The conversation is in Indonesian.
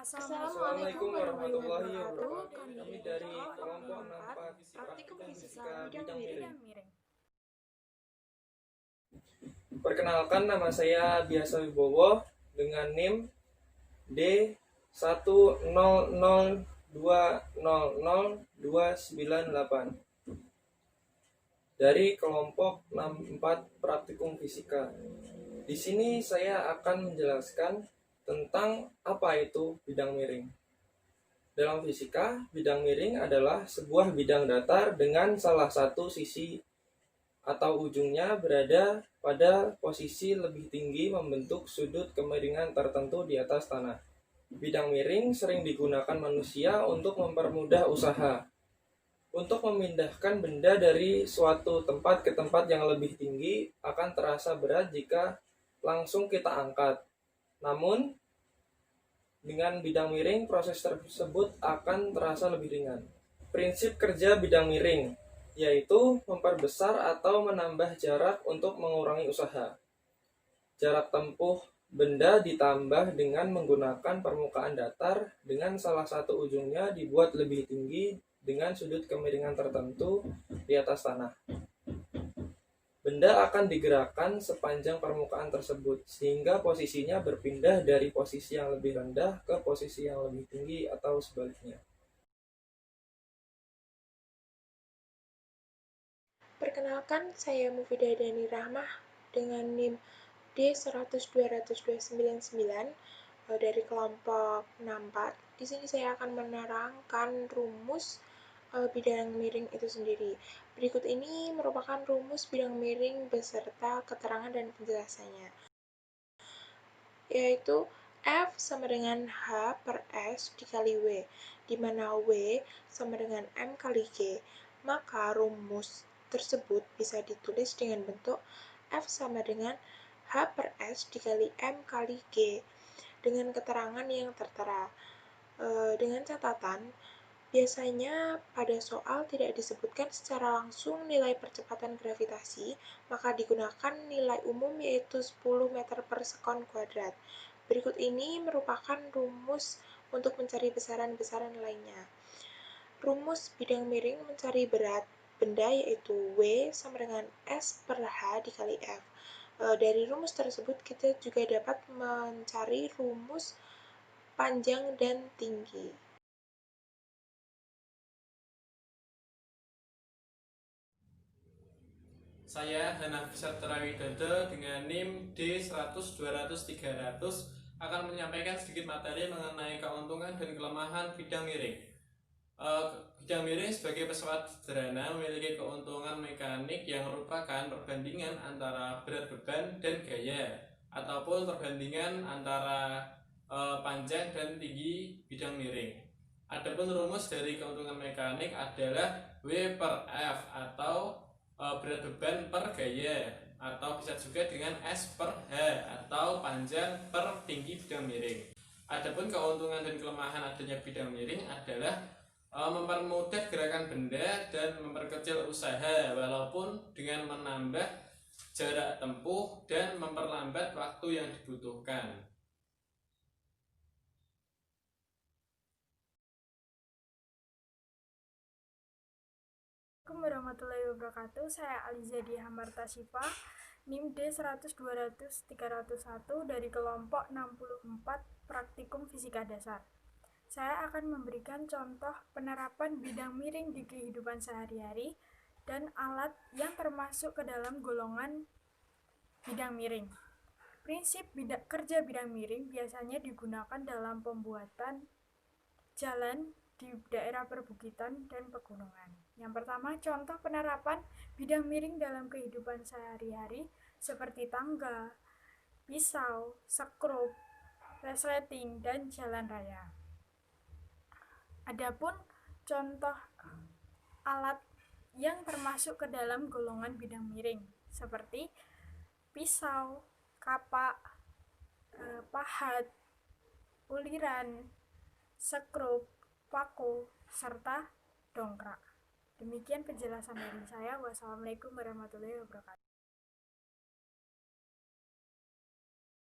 Assalamualaikum warahmatullahi wabarakatuh. Kami dari kelompok 64 Praktikum Fisika Bidang Miring. Perkenalkan, nama saya Biasa Wibowo dengan NIM D100200298 dari kelompok 64 Praktikum Fisika. Di sini saya akan menjelaskan tentang apa itu bidang miring. Dalam fisika, bidang miring adalah sebuah bidang datar dengan salah satu sisi atau ujungnya berada pada posisi lebih tinggi membentuk sudut kemiringan tertentu di atas tanah. Bidang miring sering digunakan manusia untuk mempermudah usaha. Untuk memindahkan benda dari suatu tempat ke tempat yang lebih tinggi akan terasa berat jika langsung kita angkat. Namun, dengan bidang miring, proses tersebut akan terasa lebih ringan. Prinsip kerja bidang miring yaitu memperbesar atau menambah jarak untuk mengurangi usaha. Jarak tempuh benda ditambah dengan menggunakan permukaan datar dengan salah satu ujungnya dibuat lebih tinggi dengan sudut kemiringan tertentu di atas tanah. Benda akan digerakkan sepanjang permukaan tersebut sehingga posisinya berpindah dari posisi yang lebih rendah ke posisi yang lebih tinggi atau sebaliknya. Perkenalkan, saya Mufidah Dani Rahmah dengan NIM D1002099 dari kelompok 64. Di sini saya akan menerangkan rumus bidang miring itu sendiri. Berikut ini merupakan rumus bidang miring beserta keterangan dan penjelasannya, yaitu F sama dengan H per S dikali W, di mana W sama dengan M kali G. Maka rumus tersebut bisa ditulis dengan bentuk F sama dengan H per S dikali M kali G dengan keterangan yang tertera. Dengan catatan, biasanya pada soal tidak disebutkan secara langsung nilai percepatan gravitasi, maka digunakan nilai umum yaitu 10 meter per sekon kuadrat. Berikut ini merupakan rumus untuk mencari besaran-besaran lainnya. Rumus bidang miring mencari berat benda yaitu W sama dengan S per H dikali F. Dari rumus tersebut kita juga dapat mencari rumus panjang dan tinggi. Saya Hanafi Satra Widodo dengan NIM D100200300 akan menyampaikan sedikit materi mengenai keuntungan dan kelemahan bidang miring. Bidang miring sebagai pesawat sederhana memiliki keuntungan mekanik yang merupakan perbandingan antara berat beban dan gaya, ataupun perbandingan antara panjang dan tinggi bidang miring. Adapun rumus dari keuntungan mekanik adalah W per F atau berat beban per gaya, atau bisa juga dengan S per H atau panjang per tinggi bidang miring. Adapun keuntungan dan kelemahan adanya bidang miring adalah mempermudah gerakan benda dan memperkecil usaha walaupun dengan menambah jarak tempuh dan memperlambat waktu yang dibutuhkan. Assalamualaikum warahmatullahi wabarakatuh. Saya Aliza Diamarta Syifa, NIM D100200301 dari kelompok 64 Praktikum Fisika Dasar. Saya akan memberikan contoh penerapan bidang miring di kehidupan sehari-hari dan alat yang termasuk ke dalam golongan bidang miring. Prinsip kerja bidang miring biasanya digunakan dalam pembuatan jalan di daerah perbukitan dan pegunungan. Yang pertama, contoh penerapan bidang miring dalam kehidupan sehari-hari seperti tangga, pisau, sekrup, resleting, dan jalan raya. Adapun contoh alat yang termasuk ke dalam golongan bidang miring seperti pisau, kapak, pahat, uliran, sekrup, paku, serta dongkrak. Demikian penjelasan dari saya. Wassalamualaikum warahmatullahi wabarakatuh.